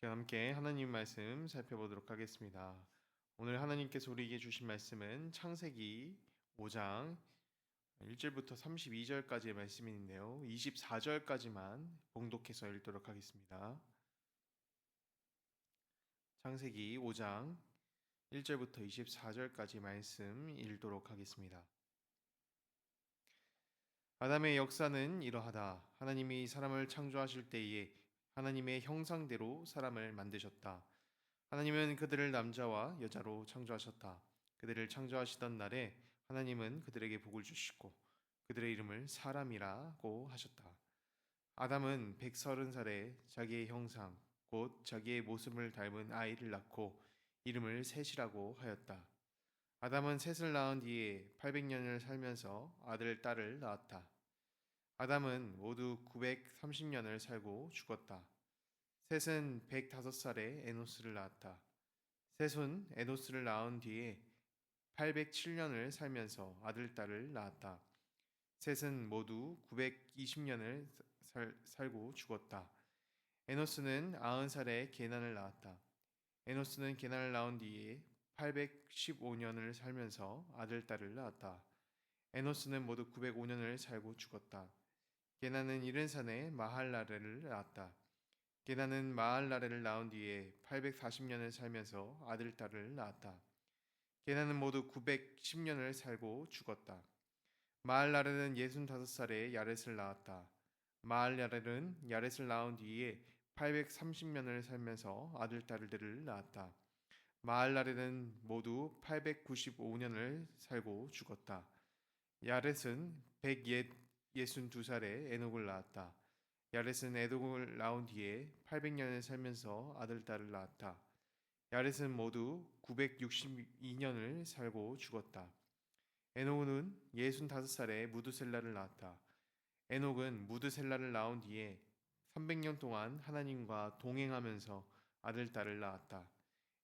시간 함께 하나님 말씀 살펴보도록 하겠습니다. 오늘 하나님께서 우리에게 주신 말씀은 창세기 5장 1절부터 32절까지의 말씀인데요. 24절까지만 봉독해서 읽도록 하겠습니다. 창세기 5장 1절부터 24절까지 말씀 읽도록 하겠습니다. 아담의 역사는 이러하다. 하나님이 사람을 창조하실 때에 하나님의 형상대로 사람을 만드셨다. 하나님은 그들을 남자와 여자로 창조하셨다. 그들을 창조하시던 날에 하나님은 그들에게 복을 주시고 그들의 이름을 사람이라고 하셨다. 아담은 130살에 자기의 형상, 곧 자기의 모습을 닮은 아이를 낳고 이름을 셋이라고 하였다. 아담은 셋을 낳은 뒤에 800년을 살면서 아들, 딸을 낳았다. 아담은 모두 930년을 살고 죽었다. 셋은 105살에 에노스를 낳았다. 셋은 에노스를 낳은 뒤에 807년을 살면서 아들, 딸을 낳았다. 셋은 모두 920년을 살고 죽었다. 에노스는 90살에 게난을 낳았다. 에노스는 게난을 낳은 뒤에 815년을 살면서 아들, 딸을 낳았다. 에노스는 모두 905년을 살고 죽었다. 게난은 70살에 마할라레를 낳았다. 게난은 마할라레를 낳은 뒤에 840년을 살면서 아들, 딸을 낳았다. 게난은 모두 910년을 살고 죽었다. 마할라레는 65살에 야렛을 낳았다. 마할라레는 야렛을 낳은 뒤에 830년을 살면서 아들, 딸들을 낳았다. 마할라레는 모두 895년을 살고 죽었다. 야렛은 162살에 에녹을 낳았다. 야렛은 에녹을 낳은 뒤에 800년을 살면서 아들, 딸을 낳았다. 야렛은 모두 962년을 살고 죽었다. 에녹은 65살에 무드셀라를 낳았다. 에녹은 무드셀라를 낳은 뒤에 300년 동안 하나님과 동행하면서 아들, 딸을 낳았다.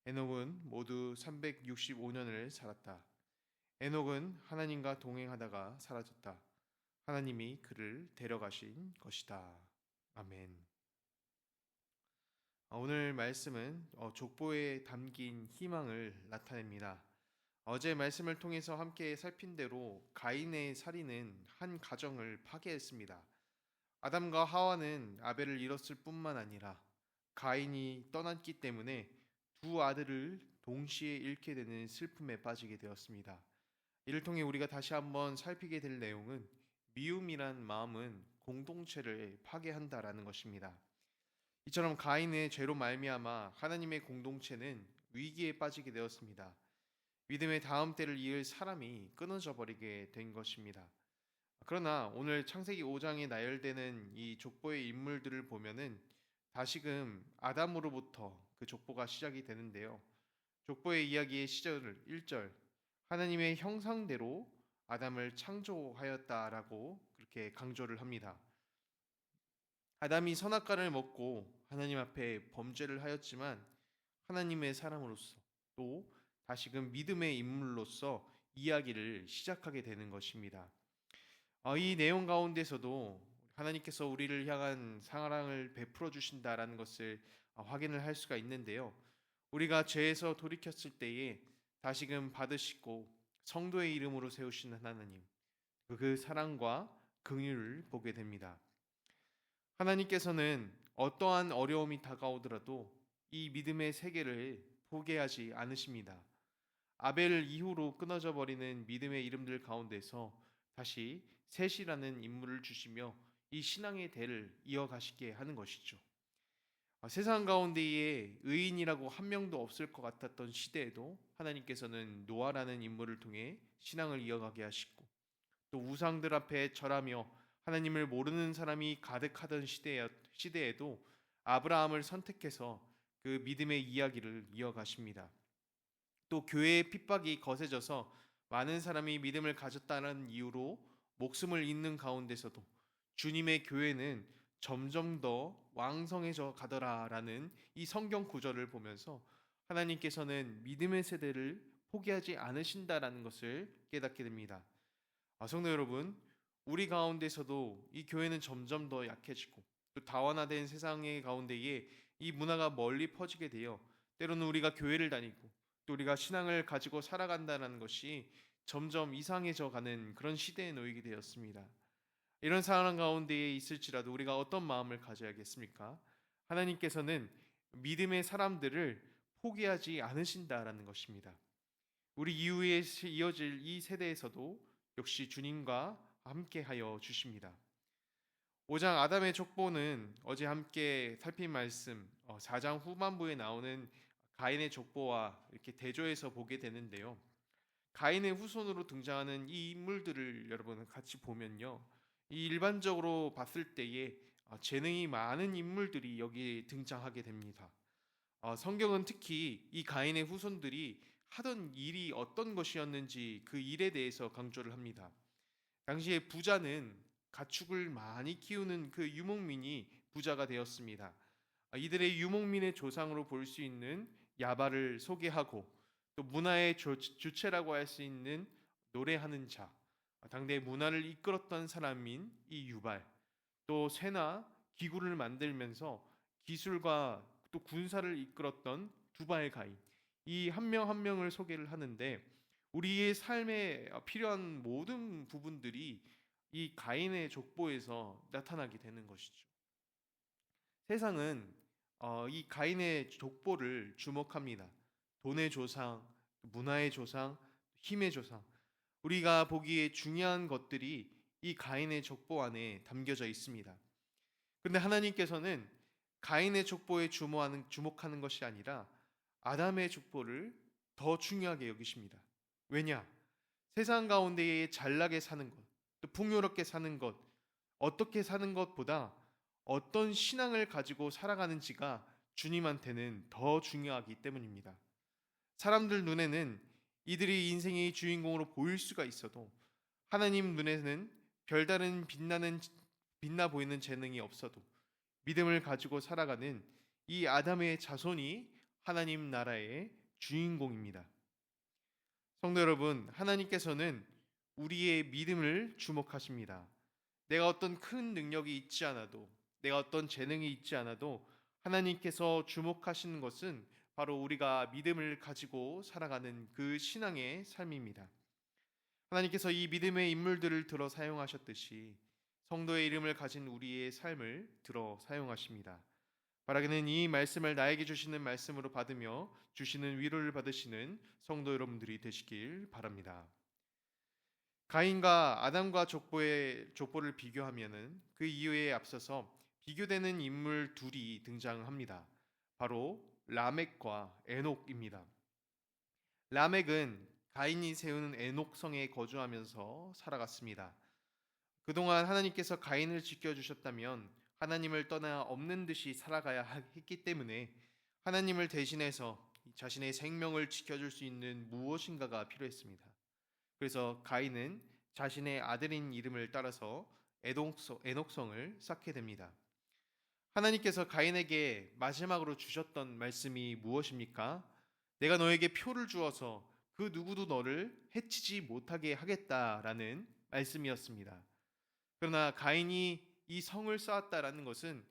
에녹은 모두 365년을 살았다. 에녹은 하나님과 동행하다가 사라졌다. 하나님이 그를 데려가신 것이다. 아멘. 오늘 말씀은 족보에 담긴 희망을 나타냅니다. 어제 말씀을 통해서 함께 살핀 대로 가인의 살인은 한 가정을 파괴했습니다. 아담과 하와는 아벨을 잃었을 뿐만 아니라 가인이 떠났기 때문에 두 아들을 동시에 잃게 되는 슬픔에 빠지게 되었습니다. 이를 통해 우리가 다시 한번 살피게 될 내용은 미움이란 마음은 공동체를 파괴한다라는 것입니다. 이처럼 가인의 죄로 말미암아 하나님의 공동체는 위기에 빠지게 되었습니다. 믿음의 다음 때를 이을 사람이 끊어져 버리게 된 것입니다. 그러나 오늘 창세기 5장에 나열되는 이 족보의 인물들을 보면은 다시금 아담으로부터 그 족보가 시작이 되는데요. 족보의 이야기의 시절 1절 하나님의 형상대로 아담을 창조하였다라고 그렇게 강조를 합니다. 아담이 선악과를 먹고 하나님 앞에 범죄를 하였지만 하나님의 사람으로서 또 다시금 믿음의 인물로서 이야기를 시작하게 되는 것입니다. 이 내용 가운데서도 하나님께서 우리를 향한 사랑을 베풀어 주신다라는 것을 확인을 할 수가 있는데요. 우리가 죄에서 돌이켰을 때에 다시금 받으시고 성도의 이름으로 세우시는 하나님, 그 사랑과 긍휼을 보게 됩니다. 하나님께서는 어떠한 어려움이 다가오더라도 이 믿음의 세계를 포기하지 않으십니다. 아벨 이후로 끊어져 버리는 믿음의 이름들 가운데서 다시 셋이라는 인물을 주시며 이 신앙의 대를 이어가시게 하는 것이죠. 세상 가운데에 의인이라고 한 명도 없을 것 같았던 시대에도 하나님께서는 노아라는 인물을 통해 신앙을 이어가게 하시고 또 우상들 앞에 절하며 하나님을 모르는 사람이 가득하던 시대에도 아브라함을 선택해서 그 믿음의 이야기를 이어가십니다. 또 교회의 핍박이 거세져서 많은 사람이 믿음을 가졌다는 이유로 목숨을 잃는 가운데서도 주님의 교회는 점점 더 왕성해져 가더라라는 이 성경 구절을 보면서 하나님께서는 믿음의 세대를 포기하지 않으신다라는 것을 깨닫게 됩니다. 성도 여러분, 우리 가운데서도 이 교회는 점점 더 약해지고 또 다원화된 세상의 가운데에 이 문화가 멀리 퍼지게 되어 때로는 우리가 교회를 다니고 또 우리가 신앙을 가지고 살아간다는 것이 점점 이상해져 가는 그런 시대에 놓이게 되었습니다. 이런 상황 가운데에 있을지라도 우리가 어떤 마음을 가져야겠습니까? 하나님께서는 믿음의 사람들을 포기하지 않으신다라는 것입니다. 우리 이후에 이어질 이 세대에서도 역시 주님과 함께하여 주십니다. 5장 아담의 족보는 어제 함께 살핀 말씀 4장 후반부에 나오는 가인의 족보와 이렇게 대조해서 보게 되는데요. 가인의 후손으로 등장하는 이 인물들을 여러분 같이 보면요. 이 일반적으로 봤을 때에 재능이 많은 인물들이 여기 등장하게 됩니다. 성경은 특히 이 가인의 후손들이 하던 일이 어떤 것이었는지 그 일에 대해서 강조를 합니다. 당시에 부자는 가축을 많이 키우는 그 유목민이 부자가 되었습니다. 이들의 유목민의 조상으로 볼 수 있는 야발을 소개하고 또 문화의 주체라고 할 수 있는 노래하는 자, 당대의 문화를 이끌었던 사람인 이 유발, 또 새나 기구를 만들면서 기술과 또 군사를 이끌었던 두발 가인, 이 한 명 한 명을 소개를 하는데 우리의 삶에 필요한 모든 부분들이 이 가인의 족보에서 나타나게 되는 것이죠. 세상은 이 가인의 족보를 주목합니다. 돈의 조상, 문화의 조상, 힘의 조상. 우리가 보기에 중요한 것들이 이 가인의 족보 안에 담겨져 있습니다. 그런데 하나님께서는 가인의 족보에 주목하는 것이 아니라 아담의 족보를 더 중요하게 여기십니다. 왜냐? 세상 가운데에 잘나게 사는 것, 또 풍요롭게 사는 것, 어떻게 사는 것보다 어떤 신앙을 가지고 살아가는지가 주님한테는 더 중요하기 때문입니다. 사람들 눈에는 이들이 인생의 주인공으로 보일 수가 있어도 하나님 눈에는 별다른 빛나 보이는 재능이 없어도 믿음을 가지고 살아가는 이 아담의 자손이 하나님 나라의 주인공입니다. 성도 여러분, 하나님께서는 우리의 믿음을 주목하십니다. 내가 어떤 큰 능력이 있지 않아도, 내가 어떤 재능이 있지 않아도 하나님께서 주목하시는 것은 바로 우리가 믿음을 가지고 살아가는 그 신앙의 삶입니다. 하나님께서 이 믿음의 인물들을 들어 사용하셨듯이 성도의 이름을 가진 우리의 삶을 들어 사용하십니다. 바라기는 이 말씀을 나에게 주시는 말씀으로 받으며 주시는 위로를 받으시는 성도 여러분들이 되시길 바랍니다. 가인과 아담과 족보를 비교하면은 그 이후에 앞서서 비교되는 인물 둘이 등장합니다. 바로 라멕과 에녹입니다. 라멕은 가인이 세우는 에녹성에 거주하면서 살아갔습니다. 그동안 하나님께서 가인을 지켜주셨다면 하나님을 떠나 없는 듯이 살아가야 했기 때문에 하나님을 대신해서 자신의 생명을 지켜줄 수 있는 무엇인가가 필요했습니다. 그래서 가인은 자신의 아들인 이름을 따라서 에녹성을 쌓게 됩니다. 하나님께서 가인에게 마지막으로 주셨던 말씀이 무엇입니까? 내가 너에게 표를 주어서 그 누구도 너를 해치지 못하게 하겠다라는 말씀이었습니다. 그러나 가인이 이 성을 쌓았다라는 것은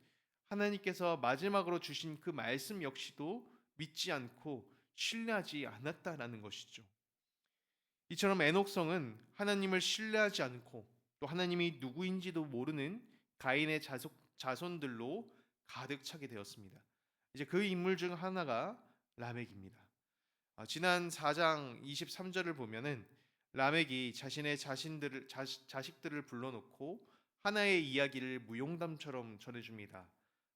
하나님께서 마지막으로 주신 그 말씀 역시도 믿지 않고 신뢰하지 않았다라는 것이죠. 이처럼 에녹성은 하나님을 신뢰하지 않고 또 하나님이 누구인지도 모르는 가인의 자손들로 가득 차게 되었습니다. 이제 그 인물 중 하나가 라멕입니다. 지난 4장 23절을 보면은 라멕이 자신의 자식들을 불러놓고 하나의 이야기를 무용담처럼 전해줍니다.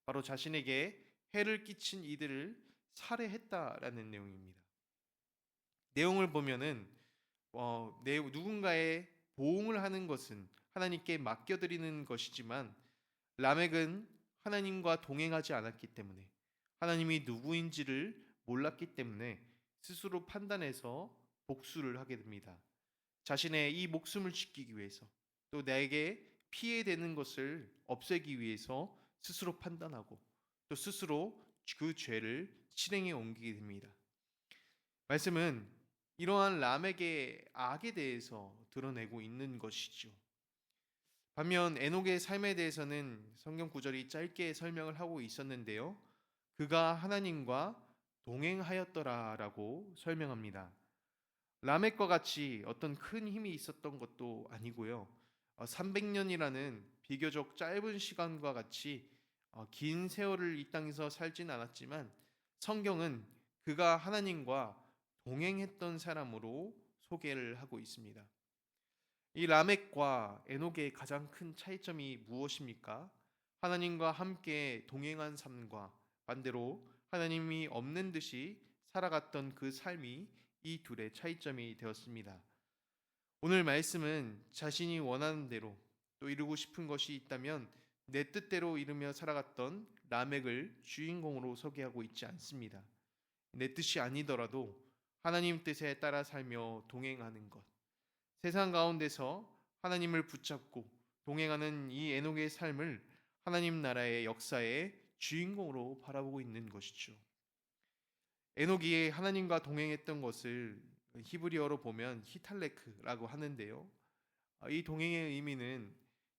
바로 자신에게 해를 끼친 이들을 살해했다라는 내용입니다. 내용을 보면은 누군가의 보응을 하는 것은 하나님께 맡겨드리는 것이지만 라멕은 하나님과 동행하지 않았기 때문에 하나님이 누구인지를 몰랐기 때문에 스스로 판단해서 복수를 하게 됩니다. 자신의 이 목숨을 지키기 위해서 또 내게 피해되는 것을 없애기 위해서 스스로 판단하고 또 스스로 그 죄를 실행에 옮기게 됩니다. 말씀은 이러한 람에게 악에 대해서 드러내고 있는 것이죠. 반면 에녹의 삶에 대해서는 성경 구절이 짧게 설명을 하고 있었는데요. 그가 하나님과 동행하였더라라고 설명합니다. 라멕과 같이 어떤 큰 힘이 있었던 것도 아니고요. 300년이라는 비교적 짧은 시간과 같이 긴 세월을 이 땅에서 살진 않았지만 성경은 그가 하나님과 동행했던 사람으로 소개를 하고 있습니다. 이 라멕과 에녹의 가장 큰 차이점이 무엇입니까? 하나님과 함께 동행한 삶과 반대로 하나님이 없는 듯이 살아갔던 그 삶이 이 둘의 차이점이 되었습니다. 오늘 말씀은 자신이 원하는 대로 또 이루고 싶은 것이 있다면 내 뜻대로 이루며 살아갔던 라멕을 주인공으로 소개하고 있지 않습니다. 내 뜻이 아니더라도 하나님 뜻에 따라 살며 동행하는 것. 세상 가운데서 하나님을 붙잡고 동행하는 이 에녹의 삶을 하나님 나라의 역사의 주인공으로 바라보고 있는 것이죠. 에녹이 하나님과 동행했던 것을 히브리어로 보면 히탈레크라고 하는데요. 이 동행의 의미는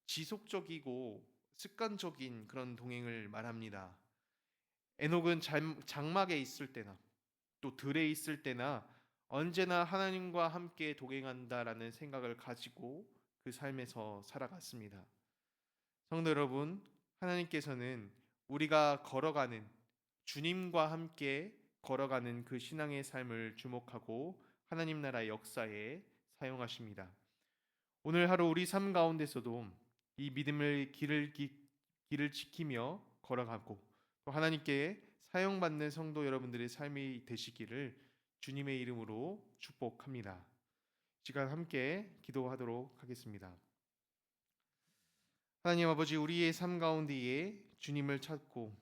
지속적이고 습관적인 그런 동행을 말합니다. 에녹은 장막에 있을 때나 또 들에 있을 때나 언제나 하나님과 함께 동행한다라는 생각을 가지고 그 삶에서 살아갔습니다. 성도 여러분, 하나님께서는 우리가 걸어가는 주님과 함께 걸어가는 그 신앙의 삶을 주목하고 하나님 나라 역사에 사용하십니다. 오늘 하루 우리 삶 가운데서도 이 믿음의 길을 지키며 걸어가고 또 하나님께 사용받는 성도 여러분들의 삶이 되시기를 주님의 이름으로 축복합니다. 시간 함께 기도하도록 하겠습니다. 하나님 아버지, 우리의 삶 가운데에 주님을 찾고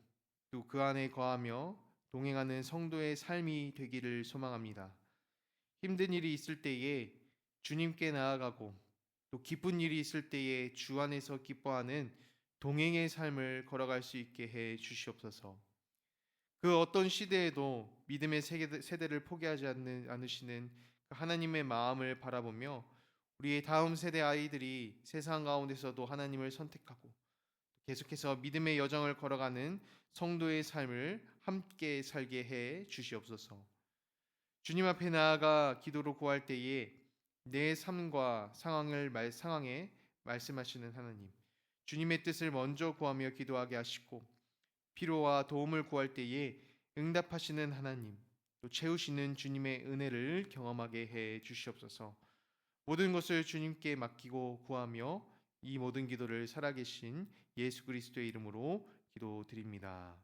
또 그 안에 거하며 동행하는 성도의 삶이 되기를 소망합니다. 힘든 일이 있을 때에 주님께 나아가고 또 기쁜 일이 있을 때에 주 안에서 기뻐하는 동행의 삶을 걸어갈 수 있게 해 주시옵소서. 그 어떤 시대에도 믿음의 세대를 포기하지 않으시는 하나님의 마음을 바라보며 우리의 다음 세대 아이들이 세상 가운데서도 하나님을 선택하고 계속해서 믿음의 여정을 걸어가는 성도의 삶을 함께 살게 해 주시옵소서. 주님 앞에 나아가 기도로 구할 때에 내 삶과 상황에 말씀하시는 하나님, 주님의 뜻을 먼저 구하며 기도하게 하시고 필요와 도움을 구할 때에 응답하시는 하나님, 또 채우시는 주님의 은혜를 경험하게 해 주시옵소서. 모든 것을 주님께 맡기고 구하며 이 모든 기도를 살아계신 예수 그리스도의 이름으로 기도드립니다.